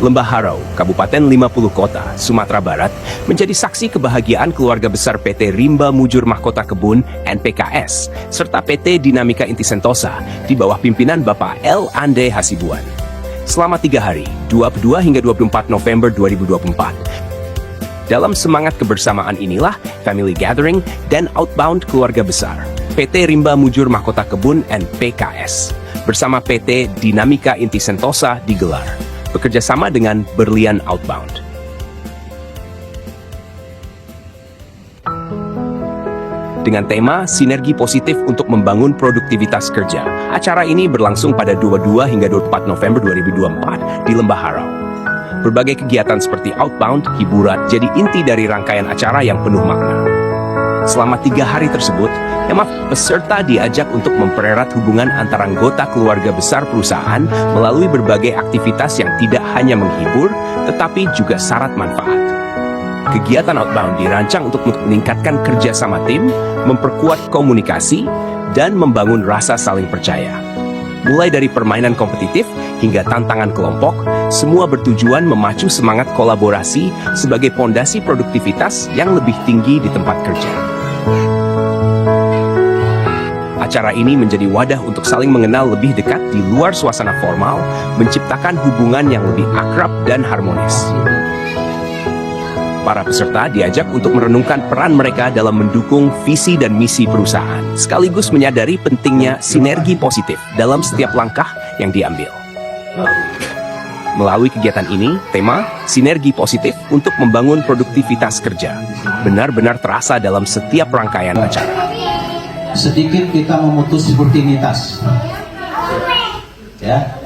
Lembah Harau, Kabupaten 50 Kota, Sumatera Barat, menjadi saksi kebahagiaan keluarga besar PT Rimba Mujur Mahkota Kebun (NPKS) serta PT Dinamika Inti Sentosa di bawah pimpinan Bapak L. Ande Hasibuan. Selama 3 hari, 22 hingga 24 November 2024, dalam semangat kebersamaan inilah family gathering dan outbound keluarga besar PT Rimba Mujur Mahkota Kebun (NPKS) bersama PT Dinamika Inti Sentosa digelar, bekerja sama dengan Berlian Outbound. Dengan tema Sinergi Positif untuk Membangun Produktivitas Kerja, acara ini berlangsung pada 22 hingga 24 November 2024 di Lembah Harau. Berbagai kegiatan seperti outbound, hiburan, jadi inti dari rangkaian acara yang penuh makna. Selama 3 hari tersebut, peserta diajak untuk mempererat hubungan antara anggota keluarga besar perusahaan melalui berbagai aktivitas yang tidak hanya menghibur, tetapi juga syarat manfaat. Kegiatan outbound dirancang untuk meningkatkan kerjasama tim, memperkuat komunikasi, dan membangun rasa saling percaya. Mulai dari permainan kompetitif hingga tantangan kelompok, semua bertujuan memacu semangat kolaborasi sebagai pondasi produktivitas yang lebih tinggi di tempat kerja. Acara ini menjadi wadah untuk saling mengenal lebih dekat di luar suasana formal, menciptakan hubungan yang lebih akrab dan harmonis. Para peserta diajak untuk merenungkan peran mereka dalam mendukung visi dan misi perusahaan, sekaligus menyadari pentingnya sinergi positif dalam setiap langkah yang diambil. Melalui kegiatan ini, tema Sinergi Positif untuk Membangun Produktivitas Kerja benar-benar terasa dalam setiap rangkaian acara. Sedikit kita memutus rutinitas. Ya.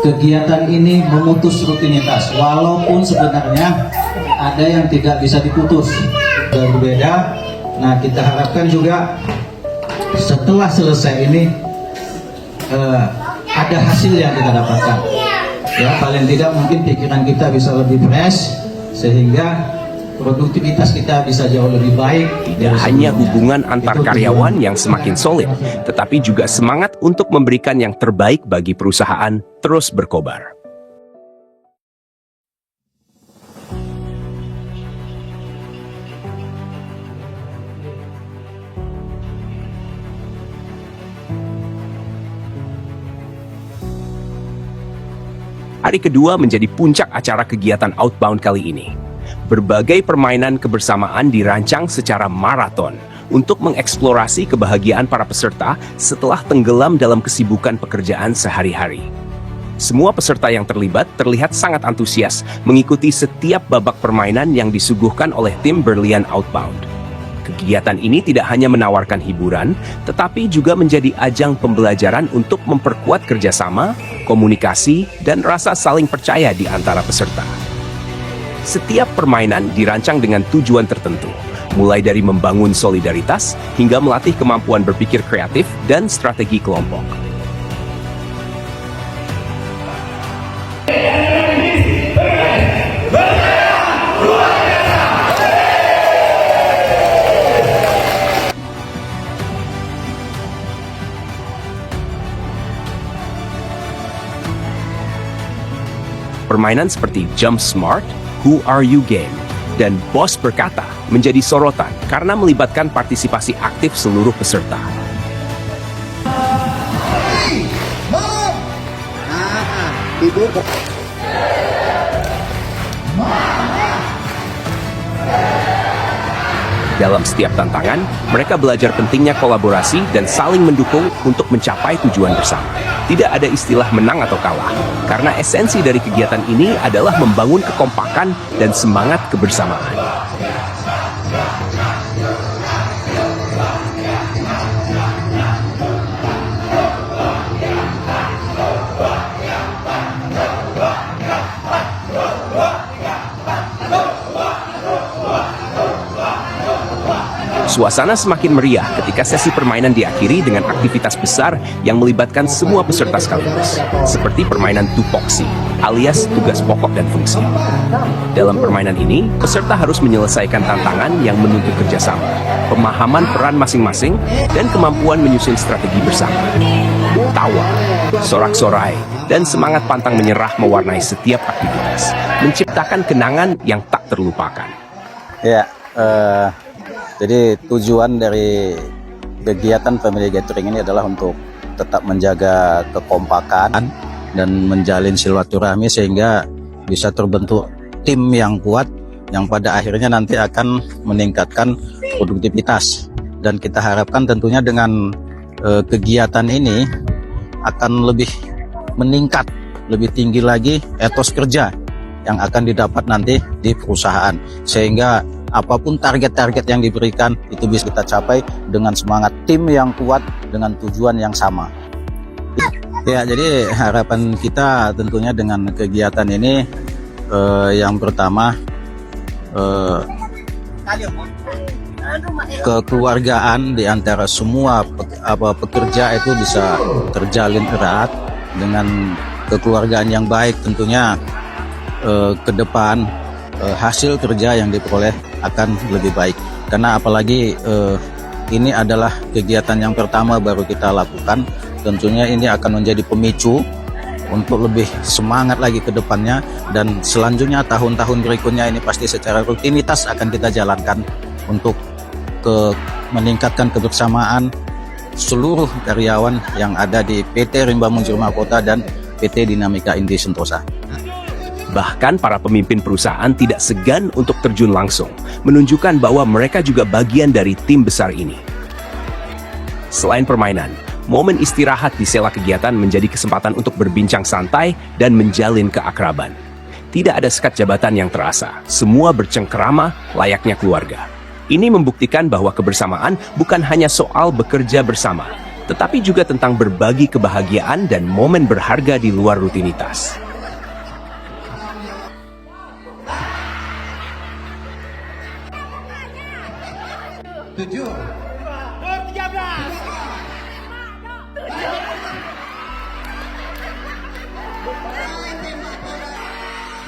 Kegiatan ini memutus rutinitas, walaupun sebenarnya ada yang tidak bisa diputus. Berbeda. Nah, kita harapkan juga setelah selesai ini ada hasil yang kita dapatkan. Ya, paling tidak mungkin pikiran kita bisa lebih fresh sehingga produktivitas kita bisa jauh lebih baik. Tidak hanya hubungan antar karyawan yang semakin solid, tetapi juga semangat untuk memberikan yang terbaik bagi perusahaan terus berkobar. Hari kedua menjadi puncak acara kegiatan outbound kali ini. Berbagai permainan kebersamaan dirancang secara maraton untuk mengeksplorasi kebahagiaan para peserta setelah tenggelam dalam kesibukan pekerjaan sehari-hari. Semua peserta yang terlibat terlihat sangat antusias mengikuti setiap babak permainan yang disuguhkan oleh tim Berlian Outbound. Kegiatan ini tidak hanya menawarkan hiburan, tetapi juga menjadi ajang pembelajaran untuk memperkuat kerjasama, komunikasi, dan rasa saling percaya di antara peserta. Setiap permainan dirancang dengan tujuan tertentu, mulai dari membangun solidaritas hingga melatih kemampuan berpikir kreatif dan strategi kelompok. Permainan seperti Jump Smart, Who Are You Game, dan Bos Berkata menjadi sorotan karena melibatkan partisipasi aktif seluruh peserta. Dalam setiap tantangan, mereka belajar pentingnya kolaborasi dan saling mendukung untuk mencapai tujuan bersama. Tidak ada istilah menang atau kalah, karena esensi dari kegiatan ini adalah membangun kekompakan dan semangat kebersamaan. Suasana semakin meriah ketika sesi permainan diakhiri dengan aktivitas besar yang melibatkan semua peserta sekaligus, seperti permainan tupoksi, alias tugas pokok dan fungsi. Dalam permainan ini, peserta harus menyelesaikan tantangan yang menuntut kerjasama, pemahaman peran masing-masing, dan kemampuan menyusun strategi bersama. tawa, sorak-sorai, dan semangat pantang menyerah mewarnai setiap aktivitas, menciptakan kenangan yang tak terlupakan. Ya, jadi tujuan dari kegiatan family gathering ini adalah untuk tetap menjaga kekompakan dan menjalin silaturahmi sehingga bisa terbentuk tim yang kuat yang pada akhirnya nanti akan meningkatkan produktivitas. Dan kita harapkan tentunya dengan kegiatan ini akan lebih meningkat, lebih tinggi lagi etos kerja yang akan didapat nanti di perusahaan, sehingga apapun target-target yang diberikan itu bisa kita capai dengan semangat tim yang kuat dengan tujuan yang sama. Ya, jadi harapan kita tentunya dengan kegiatan ini yang pertama kekeluargaan di antara semua pekerja itu bisa terjalin erat dengan kekeluargaan yang baik. Tentunya ke depan hasil kerja yang diperoleh akan lebih baik, karena apalagi ini adalah kegiatan yang pertama baru kita lakukan. Tentunya ini akan menjadi pemicu untuk lebih semangat lagi ke depannya, dan selanjutnya tahun-tahun berikutnya ini pasti secara rutinitas akan kita jalankan untuk meningkatkan kebersamaan seluruh karyawan yang ada di PT Rimba Munjur Mahkota dan PT Dinamika Indi Sentosa. Bahkan para pemimpin perusahaan tidak segan untuk terjun langsung, menunjukkan bahwa mereka juga bagian dari tim besar ini. Selain permainan, momen istirahat di sela kegiatan menjadi kesempatan untuk berbincang santai dan menjalin keakraban. Tidak ada sekat jabatan yang terasa, semua bercengkerama layaknya keluarga. Ini membuktikan bahwa kebersamaan bukan hanya soal bekerja bersama, tetapi juga tentang berbagi kebahagiaan dan momen berharga di luar rutinitas.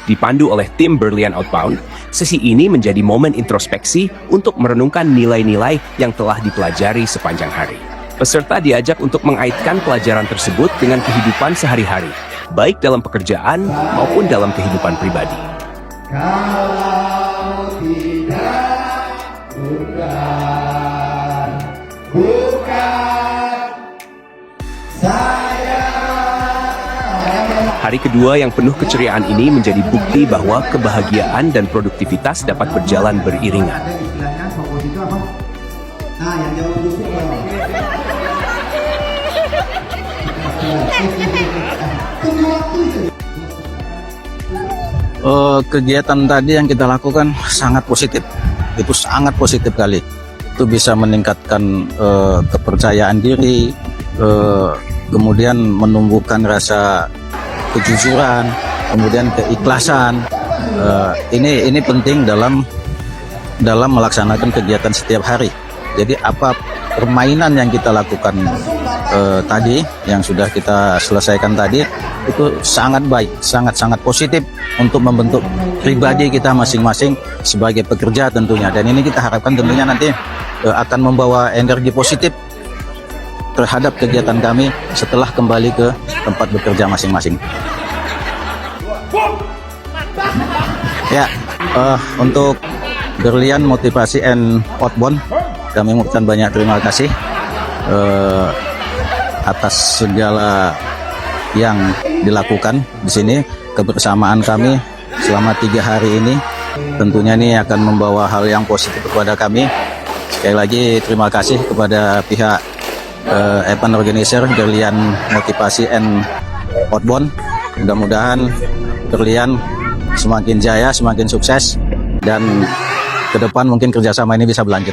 Dipandu oleh tim Berlian Outbound, sesi ini menjadi momen introspeksi untuk merenungkan nilai-nilai yang telah dipelajari sepanjang hari. Peserta diajak untuk mengaitkan pelajaran tersebut dengan kehidupan sehari-hari, baik dalam pekerjaan maupun dalam kehidupan pribadi. Kalau tidak bukan saya. Hari kedua yang penuh keceriaan ini menjadi bukti bahwa kebahagiaan dan produktivitas dapat berjalan beriringan. Ada istilahnya fokus itu apa? Nah, yang jawab dulu. Tunggu waktu itu. Kegiatan tadi yang kita lakukan sangat positif. Itu sangat positif kali. Itu bisa meningkatkan kepercayaan diri, kemudian menumbuhkan rasa kejujuran, kemudian keikhlasan. Ini penting dalam melaksanakan kegiatan setiap hari. Jadi apa permainan yang kita lakukan tadi, yang sudah kita selesaikan tadi, itu sangat baik, sangat positif untuk membentuk pribadi kita masing-masing sebagai pekerja tentunya. Dan ini kita harapkan tentunya nanti akan membawa energi positif terhadap kegiatan kami setelah kembali ke tempat bekerja masing-masing. Ya, untuk Berlian Motivasi and Outbound, kami mengucapkan banyak terima kasih atas segala yang dilakukan di sini. Kebersamaan kami selama 3 hari ini tentunya ini akan membawa hal yang positif kepada kami. Sekali lagi terima kasih kepada pihak event organizer Berlian Motivasi and Outbound. Mudah-mudahan Berlian semakin jaya, semakin sukses, dan ke depan mungkin kerjasama ini bisa berlanjut.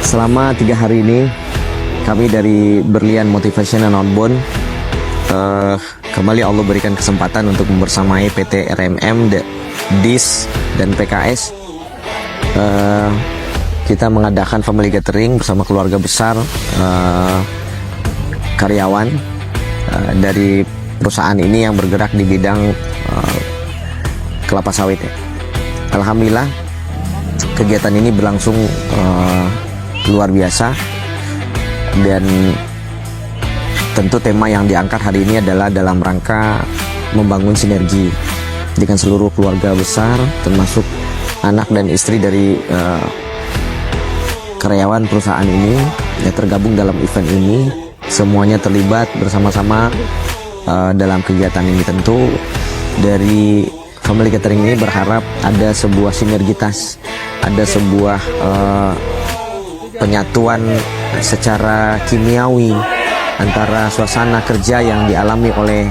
Selama 3 hari ini kami dari Berlian Motivation and Outbound kembali Allah berikan kesempatan untuk membersamai PT RMM, DIS dan PKS. Kita mengadakan family gathering bersama keluarga besar karyawan dari perusahaan ini yang bergerak di bidang kelapa sawit. Alhamdulillah kegiatan ini berlangsung luar biasa, dan tentu tema yang diangkat hari ini adalah dalam rangka membangun sinergi dengan seluruh keluarga besar, termasuk anak dan istri dari karyawan perusahaan ini yang tergabung dalam event ini. Semuanya terlibat bersama-sama dalam kegiatan ini. Tentu dari family gathering ini berharap ada sebuah sinergitas, ada sebuah penyatuan secara kimiawi antara suasana kerja yang dialami oleh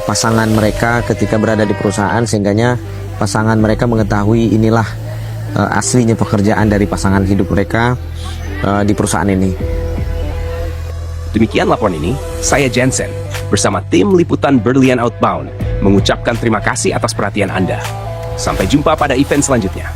pasangan mereka ketika berada di perusahaan, sehingganya pasangan mereka mengetahui inilah aslinya pekerjaan dari pasangan hidup mereka di perusahaan ini. Demikian laporan ini, saya Jensen bersama tim liputan Berlian Outbound mengucapkan terima kasih atas perhatian Anda. Sampai jumpa pada event selanjutnya.